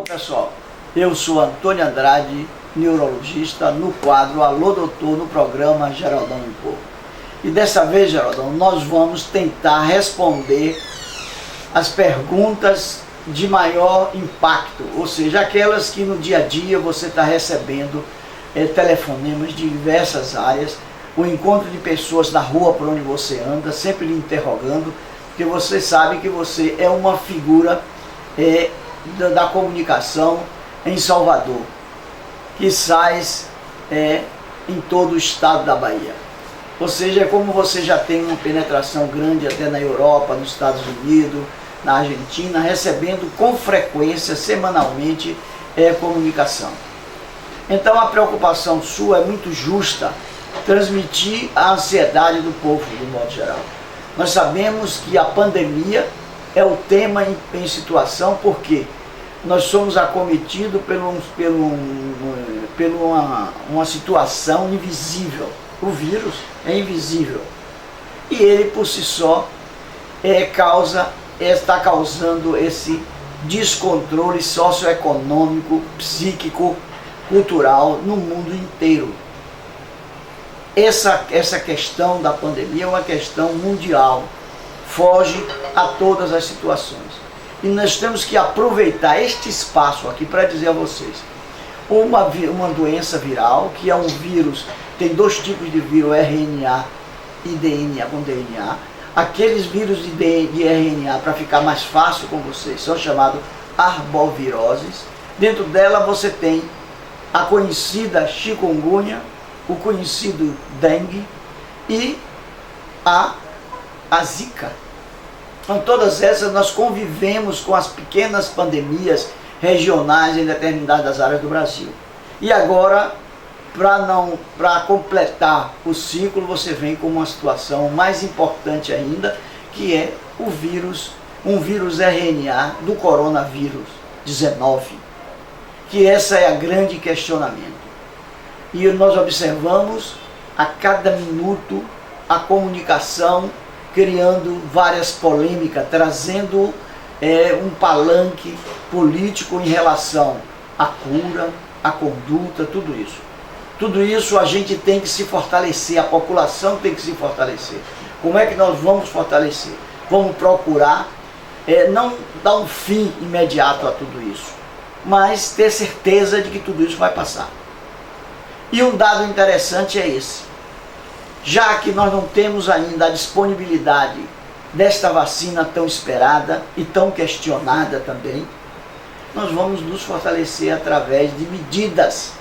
Pessoal, eu sou Antônio Andrade, neurologista, no quadro Alô Doutor, no programa Geraldão em Pouco. E dessa vez, Geraldão, nós vamos tentar responder as perguntas de maior impacto, ou seja, aquelas que no dia a dia você está recebendo telefonemas de diversas áreas, o encontro de pessoas na rua por onde você anda, sempre lhe interrogando, porque você sabe que você é uma figura da comunicação em Salvador, que sai em todo o estado da Bahia. Ou seja, como você já tem uma penetração grande até na Europa, nos Estados Unidos, na Argentina, recebendo com frequência, semanalmente, comunicação. Então a preocupação sua é muito justa, transmitir a ansiedade do povo, de modo geral. Nós sabemos que a pandemia é o tema em situação, porque nós somos acometidos por uma situação invisível. O vírus é invisível e ele por si só está causando esse descontrole socioeconômico, psíquico, cultural no mundo inteiro. Essa questão da pandemia é uma questão mundial, foge a todas as situações. E nós temos que aproveitar este espaço aqui para dizer a vocês, uma doença viral, que é um vírus, tem dois tipos de vírus, RNA e DNA, com DNA. Aqueles vírus de RNA, para ficar mais fácil com vocês, são chamados arboviroses. Dentro dela você tem a conhecida chikungunya, o conhecido dengue e a zika. Então todas essas nós convivemos com as pequenas pandemias regionais em determinadas áreas do Brasil. E agora, para completar o ciclo, você vem com uma situação mais importante ainda, que é um vírus RNA do coronavírus 19, que essa é a grande questionamento. E nós observamos a cada minuto a comunicação criando várias polêmicas, trazendo um palanque político em relação à cura, à conduta, tudo isso. Tudo isso a gente tem que se fortalecer, a população tem que se fortalecer. Como é que nós vamos fortalecer? Vamos procurar não dar um fim imediato a tudo isso, mas ter certeza de que tudo isso vai passar. E um dado interessante é esse. Já que nós não temos ainda a disponibilidade desta vacina tão esperada e tão questionada também, nós vamos nos fortalecer através de medidas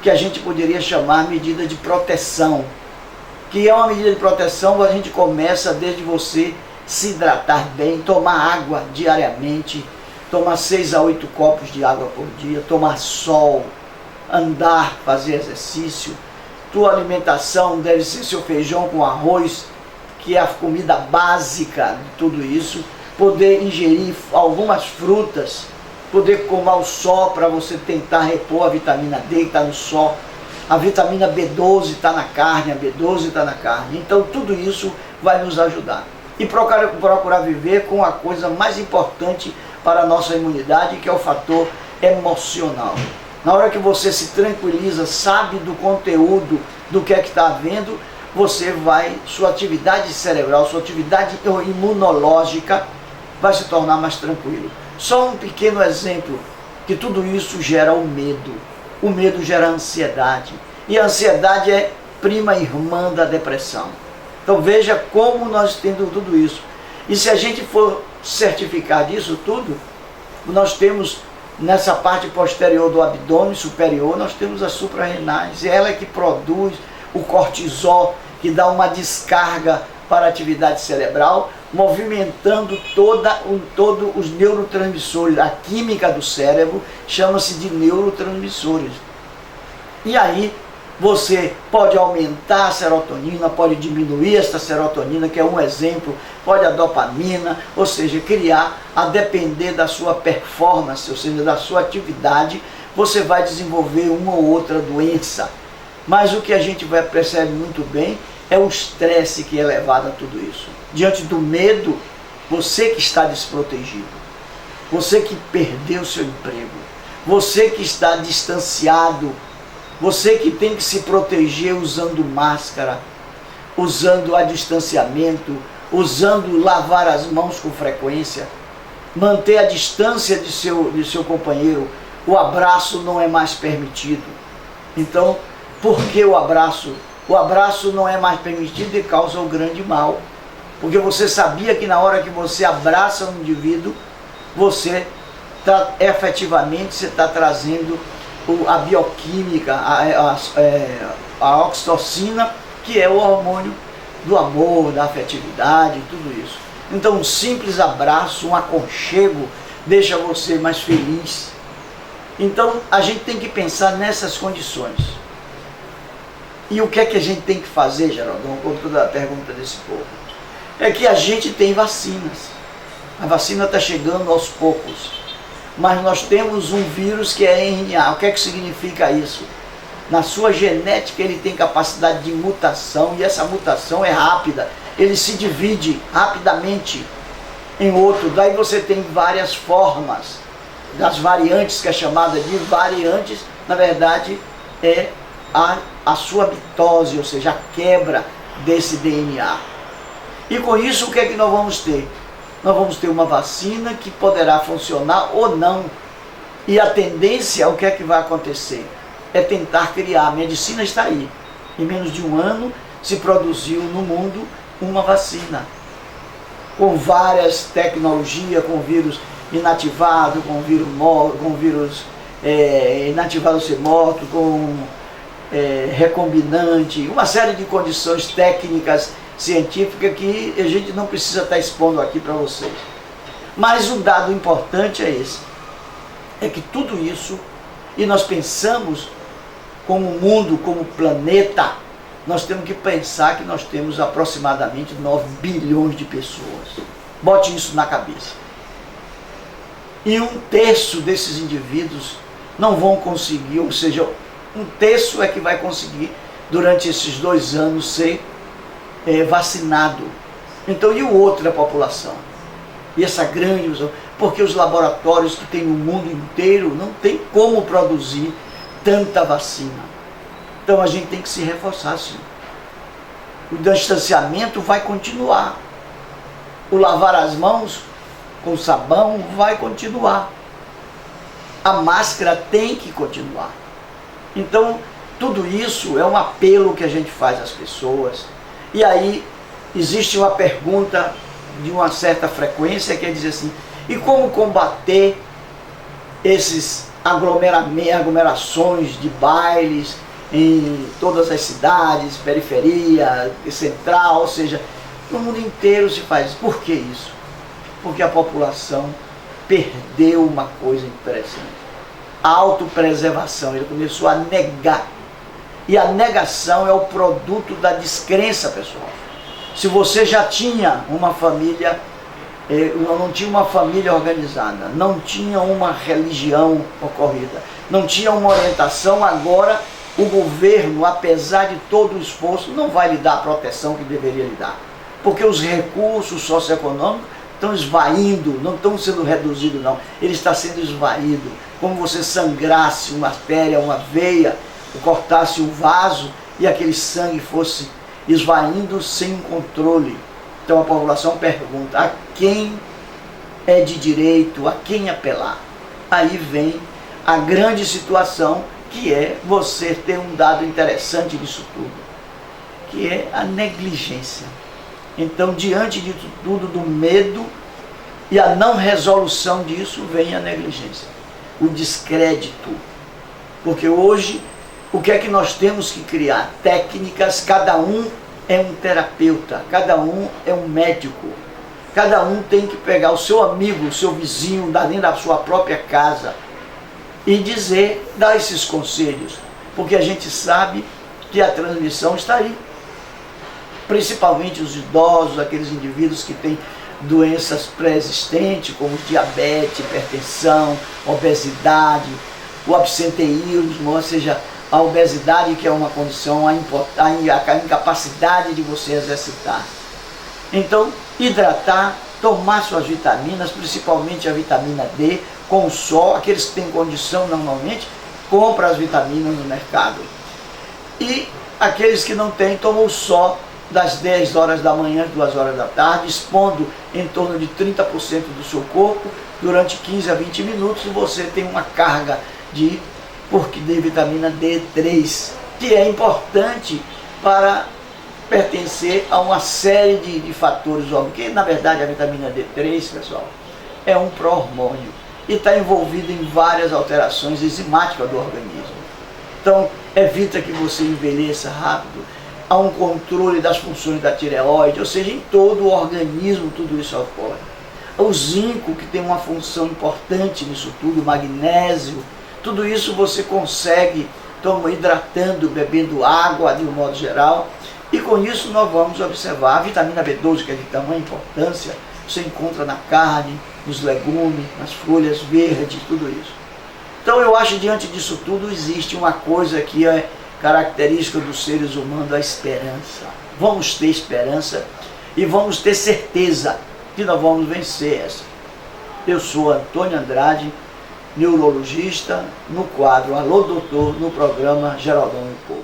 que a gente poderia chamar medida de proteção. Que é uma medida de proteção, a gente começa desde você se hidratar bem, tomar água diariamente, tomar 6 a 8 copos de água por dia, tomar sol, andar, fazer exercício. Tua alimentação deve ser seu feijão com arroz, que é a comida básica de tudo isso. Poder ingerir algumas frutas, poder comer o sol para você tentar repor a vitamina D que está no sol. A vitamina B12 está na carne, a B12 está na carne. Então tudo isso vai nos ajudar. E procurar viver com a coisa mais importante para a nossa imunidade, que é o fator emocional. Na hora que você se tranquiliza, sabe do conteúdo, do que é que está havendo, sua atividade cerebral, sua atividade imunológica vai se tornar mais tranquilo. Só um pequeno exemplo, que tudo isso gera o medo. O medo gera ansiedade. E a ansiedade é prima irmã da depressão. Então veja como nós temos tudo isso. E se a gente for certificar disso tudo, nós temos nessa parte posterior do abdômen superior, nós temos as suprarrenais. É ela que produz o cortisol, que dá uma descarga para a atividade cerebral, movimentando todos os neurotransmissores. A química do cérebro chama-se de neurotransmissores. E aí você pode aumentar a serotonina, pode diminuir esta serotonina, que é um exemplo, pode a dopamina, ou seja, criar, a depender da sua performance, ou seja, da sua atividade, você vai desenvolver uma ou outra doença. Mas o que a gente percebe muito bem é o estresse que é levado a tudo isso. Diante do medo, você que está desprotegido. você que perdeu seu emprego, você que está distanciado, você que tem que se proteger usando máscara, usando a distanciamento, usando lavar as mãos com frequência, manter a distância de seu companheiro, o abraço não é mais permitido. Então, por que o abraço? O abraço não é mais permitido e causa o grande mal. Porque você sabia que na hora que você abraça um indivíduo, você está efetivamente você está trazendo a bioquímica, a oxitocina, que é o hormônio do amor, da afetividade, tudo isso. Então um simples abraço, um aconchego, deixa você mais feliz. Então a gente tem que pensar nessas condições. E o que é que a gente tem que fazer, Geraldão, com toda a pergunta desse povo? É que a gente tem vacinas. A vacina está chegando aos poucos. Mas nós temos um vírus que é RNA. O que é que significa isso? Na sua genética ele tem capacidade de mutação, e essa mutação é rápida. Ele se divide rapidamente em outro. Daí você tem várias formas das variantes, que é chamada de variantes. Na verdade é a sua mitose, ou seja, a quebra desse DNA. E com isso o que é que nós vamos ter? Nós vamos ter uma vacina que poderá funcionar ou não. E a tendência, o que é que vai acontecer? É tentar criar. A medicina está aí. Em menos de um ano se produziu no mundo uma vacina. Com várias tecnologias, com vírus inativado, com vírus inativado ser morto, com recombinante, uma série de condições técnicas científica que a gente não precisa estar expondo aqui para vocês. Mas um dado importante é esse, é que tudo isso, e nós pensamos como mundo, como planeta, nós temos que pensar que nós temos aproximadamente 9 bilhões de pessoas. Bote isso na cabeça. E 1/3 desses indivíduos não vão conseguir, ou seja, 1/3 é que vai conseguir durante esses 2 anos ser vacinado. Então, e o outro da população? E essa grande... Porque os laboratórios que tem no mundo inteiro não tem como produzir tanta vacina. Então a gente tem que se reforçar, sim. O distanciamento vai continuar. O lavar as mãos com sabão vai continuar. A máscara tem que continuar. Então, tudo isso é um apelo que a gente faz às pessoas. E aí, existe uma pergunta de uma certa frequência que é dizer assim: e como combater esses aglomerações de bailes em todas as cidades, periferia, central, ou seja, no mundo inteiro se faz. Por que isso? Porque a população perdeu uma coisa interessante: a autopreservação. Ele começou a negar. E a negação é o produto da descrença, pessoal. Se você já tinha uma família, não tinha uma família organizada, não tinha uma religião ocorrida, não tinha uma orientação, agora o governo, apesar de todo o esforço, não vai lhe dar a proteção que deveria lhe dar. Porque os recursos socioeconômicos estão esvaindo, não estão sendo reduzidos não, ele está sendo esvaído. Como você sangrasse uma artéria, uma veia, cortasse um vaso e aquele sangue fosse esvaindo sem controle. Então a população pergunta: a quem é de direito, a quem apelar? Aí vem a grande situação, que é você ter um dado interessante disso tudo, que é a negligência. Então, diante de tudo, do medo e a não resolução disso, vem a negligência, o descrédito. Porque hoje, o que é que nós temos que criar? Técnicas, cada um é um terapeuta, cada um é um médico, cada um tem que pegar o seu amigo, o seu vizinho, dentro da sua própria casa e dizer, dar esses conselhos, porque a gente sabe que a transmissão está aí. Principalmente os idosos, aqueles indivíduos que têm doenças pré-existentes, como diabetes, hipertensão, obesidade, o absenteísmo, ou seja, a obesidade, que é uma condição, a incapacidade de você exercitar. Então, hidratar, tomar suas vitaminas, principalmente a vitamina D, com o sol. Aqueles que têm condição normalmente, compram as vitaminas no mercado. E aqueles que não têm, tomam o sol das 10 horas da manhã às 2 horas da tarde, expondo em torno de 30% do seu corpo durante 15 a 20 minutos, e você tem uma carga de vitamina D3, que é importante para pertencer a uma série de fatores, porque na verdade a vitamina D3, pessoal, é um pró-hormônio e está envolvido em várias alterações enzimáticas do organismo. Então evita que você envelheça rápido, há um controle das funções da tireoide, ou seja, em todo o organismo tudo isso ocorre. O zinco, que tem uma função importante nisso tudo, o magnésio, tudo isso você consegue hidratando, bebendo água de um modo geral, e com isso nós vamos observar a vitamina B12, que é de tamanha importância, você encontra na carne, nos legumes, nas folhas verdes, tudo isso. Então eu acho que diante disso tudo existe uma coisa que é característica dos seres humanos, a esperança. Vamos ter esperança e vamos ter certeza que nós vamos vencer essa. Eu sou Antônio Andrade, neurologista, no quadro Alô Doutor, no programa Geraldão e Povo.